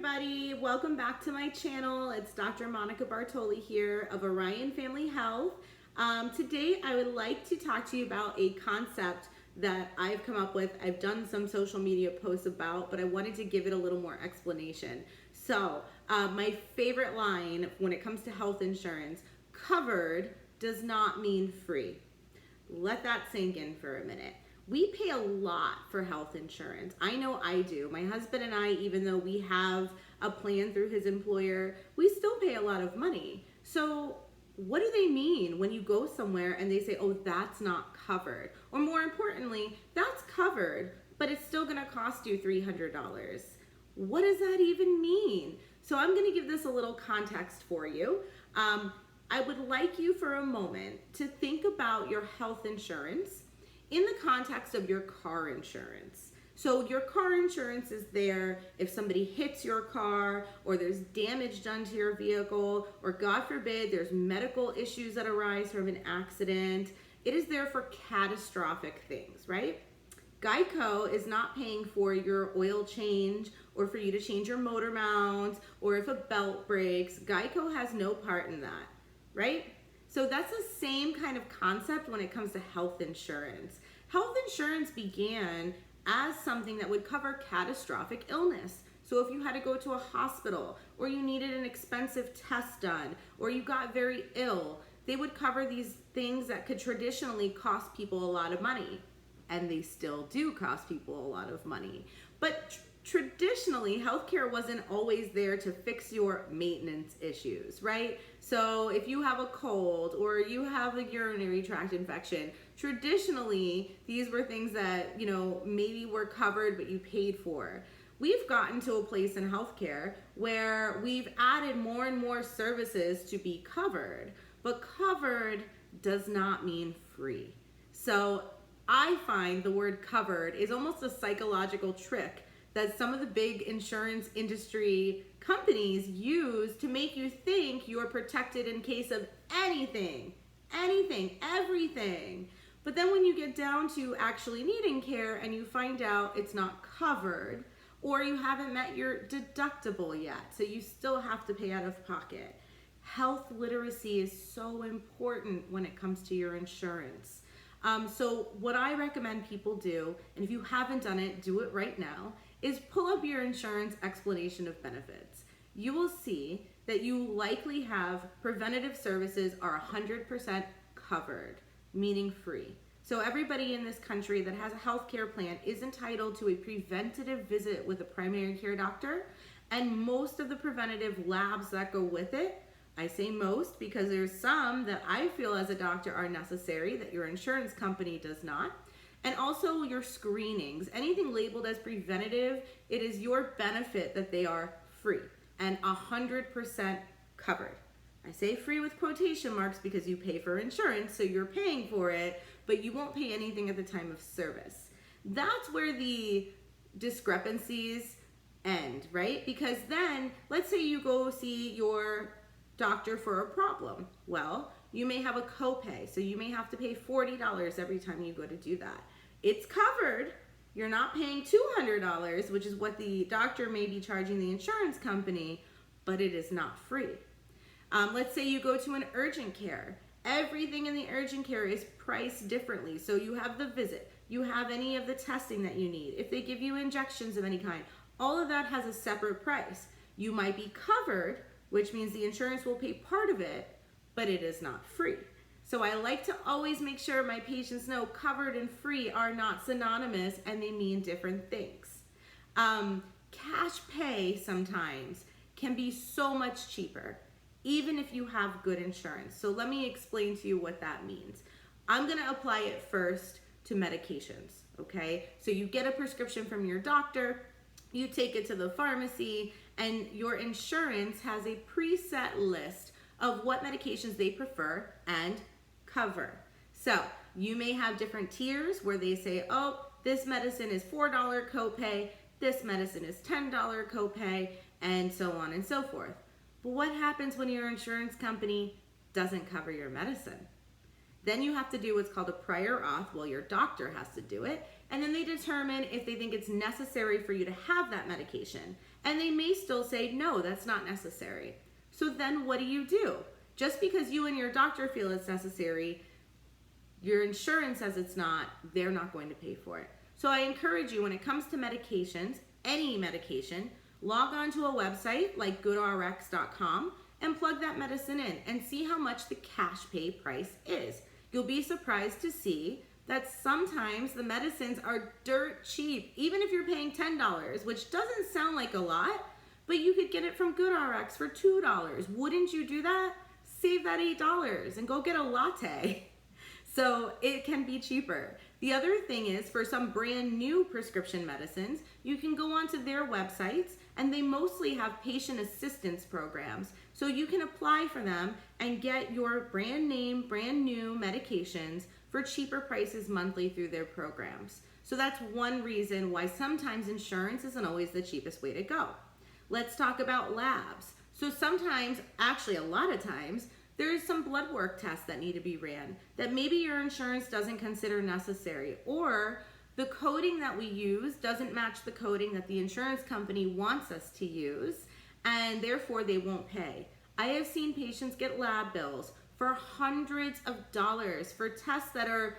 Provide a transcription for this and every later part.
everybody, welcome back to my channel. It's Dr. Monica Bartoli here of Orion Family Health. Today I would like to talk to you about a concept that I've come up with. I've done some social media posts about, but I wanted to give it a little more explanation. So my favorite line when it comes to health insurance, covered does not mean free. Let that sink in for a minute. We pay a lot for health insurance. I know I do. My husband and I, even though we have a plan through his employer, we still pay a lot of money. So what do they mean when you go somewhere and they say, oh, that's not covered? Or more importantly, that's covered, but it's still gonna cost you $300. What does that even mean? So I'm gonna give this a little context for you. I would like you for a moment to think about your health insurance in the context of your car insurance. So your car insurance is there if somebody hits your car or there's damage done to your vehicle, or God forbid there's medical issues that arise from an accident. It is there for catastrophic things, right? Geico is not paying for your oil change or for you to change your motor mount or if a belt breaks. Geico has no part in that, right? So that's the same kind of concept when it comes to health insurance. Health insurance began as something that would cover catastrophic illness. So if you had to go to a hospital or you needed an expensive test done or you got very ill, they would cover these things that could traditionally cost people a lot of money. And they still do cost people a lot of money. But traditionally, healthcare wasn't always there to fix your maintenance issues, right? So if you have a cold or you have a urinary tract infection, traditionally, these were things that, maybe were covered, but you paid for. We've gotten to a place in healthcare where we've added more and more services to be covered, but covered does not mean free. So I find the word covered is almost a psychological trick that some of the big insurance industry companies use to make you think you're protected in case of anything, everything. But then when you get down to actually needing care and you find out it's not covered, or you haven't met your deductible yet, so you still have to pay out of pocket. Health literacy is so important when it comes to your insurance. So what I recommend people do, and if you haven't done it, do it right now, is pull up your insurance explanation of benefits. You will see that you likely have preventative services are 100% covered, meaning free. So everybody in this country that has a healthcare plan is entitled to a preventative visit with a primary care doctor, and most of the preventative labs that go with it, I say most because there's some that I feel as a doctor are necessary that your insurance company does not. And also your screenings, anything labeled as preventative, it is your benefit that they are free and 100% covered. I say free with quotation marks because you pay for insurance, so you're paying for it, but you won't pay anything at the time of service. That's where the discrepancies end, right? Because then, let's say you go see your doctor for a problem. Well, you may have a copay, so you may have to pay $40 every time you go to do that. It's covered. You're not paying $200, which is what the doctor may be charging the insurance company, but it is not free. Let's say you go to an urgent care. Everything in the urgent care is priced differently. So you have the visit, you have any of the testing that you need. If they give you injections of any kind, all of that has a separate price. You might be covered, which means the insurance will pay part of it, but it is not free. So I like to always make sure my patients know covered and free are not synonymous and they mean different things. Cash pay sometimes can be so much cheaper, even if you have good insurance. So let me explain to you what that means. I'm gonna apply it first to medications, okay? So you get a prescription from your doctor, you take it to the pharmacy, and your insurance has a preset list of what medications they prefer and cover. So you may have different tiers where they say, oh, this medicine is $4 copay, this medicine is $10 copay, and so on and so forth. But what happens when your insurance company doesn't cover your medicine? Then you have to do what's called a prior auth. Well, your doctor has to do it. And then they determine if they think it's necessary for you to have that medication. And they may still say, no, that's not necessary. So then what do? Just because you and your doctor feel it's necessary, your insurance says it's not, they're not going to pay for it. So I encourage you, when it comes to medications, any medication, log on to a website like goodrx.com and plug that medicine in and see how much the cash pay price is. You'll be surprised to see that sometimes the medicines are dirt cheap, even if you're paying $10, which doesn't sound like a lot, but you could get it from GoodRx for $2. Wouldn't you do that? Save that $8 and go get a latte. So it can be cheaper. The other thing is, for some brand new prescription medicines, you can go onto their websites and they mostly have patient assistance programs. So you can apply for them and get your brand name, brand new medications for cheaper prices monthly through their programs. So that's one reason why sometimes insurance isn't always the cheapest way to go. Let's talk about labs. So sometimes, actually a lot of times, there's some blood work tests that need to be ran that maybe your insurance doesn't consider necessary, or the coding that we use doesn't match the coding that the insurance company wants us to use, and therefore they won't pay. I have seen patients get lab bills for hundreds of dollars for tests that are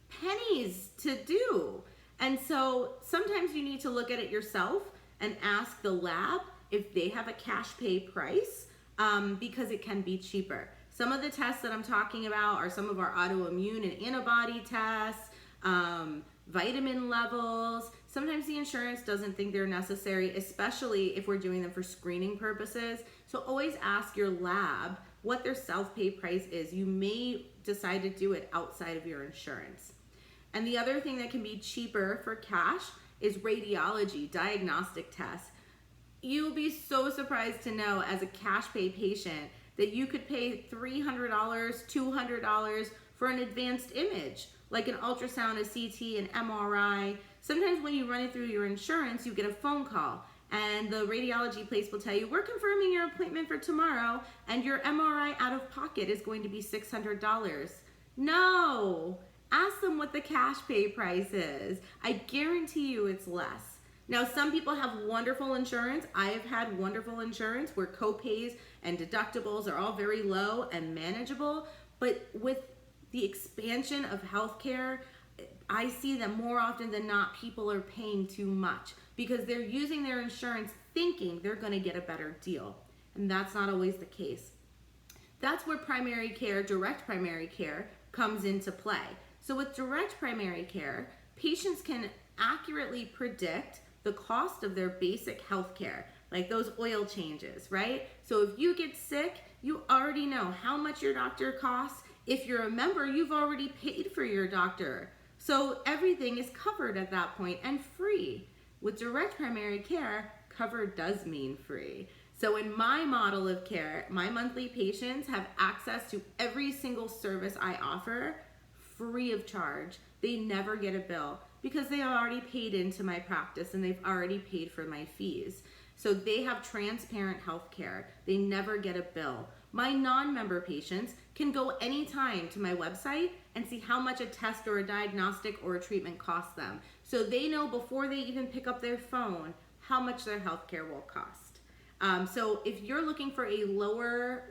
pennies to do. And so sometimes you need to look at it yourself and ask the lab if they have a cash pay price, because it can be cheaper. Some of the tests that I'm talking about are some of our autoimmune and antibody tests, vitamin levels. Sometimes the insurance doesn't think they're necessary, especially if we're doing them for screening purposes. So always ask your lab what their self-pay price is. You may decide to do it outside of your insurance. And the other thing that can be cheaper for cash is radiology, diagnostic tests. You'll be so surprised to know, as a cash pay patient, that you could pay $300, $200 for an advanced image, like an ultrasound, a CT, an MRI. Sometimes when you run it through your insurance, you get a phone call and the radiology place will tell you, we're confirming your appointment for tomorrow and your MRI out of pocket is going to be $600. No, ask them what the cash pay price is. I guarantee you it's less. Now, some people have wonderful insurance. I have had wonderful insurance where co-pays and deductibles are all very low and manageable. But with the expansion of healthcare, I see that more often than not, people are paying too much because they're using their insurance thinking they're going to get a better deal. And that's not always the case. That's where primary care, direct primary care, comes into play. So with direct primary care, patients can accurately predict the cost of their basic health care, like those oil changes, right? So if you get sick, you already know how much your doctor costs. If you're a member, you've already paid for your doctor. So everything is covered at that point and free. With direct primary care, covered does mean free. So in my model of care, my monthly patients have access to every single service I offer free of charge. They never get a bill because they have already paid into my practice and they've already paid for my fees. So they have transparent health care. They never get a bill. My non-member patients can go anytime to my website and see how much a test or a diagnostic or a treatment costs them. So they know before they even pick up their phone how much their health care will cost. So if you're looking for a lower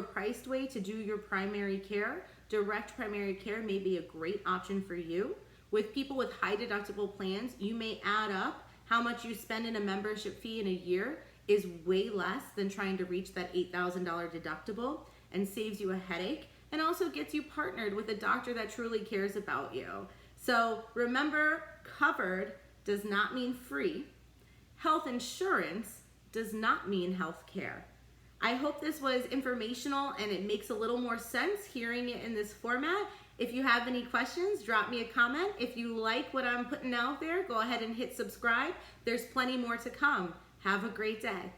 priced way to do your primary care, direct primary care may be a great option for you. With people with high deductible plans, you may add up how much you spend in a membership fee in a year is way less than trying to reach that $8,000 deductible, and saves you a headache and also gets you partnered with a doctor that truly cares about you. So remember, covered does not mean free. Health insurance does not mean health care. I hope this was informational and it makes a little more sense hearing it in this format. If you have any questions, drop me a comment. If you like what I'm putting out there, go ahead and hit subscribe. There's plenty more to come. Have a great day.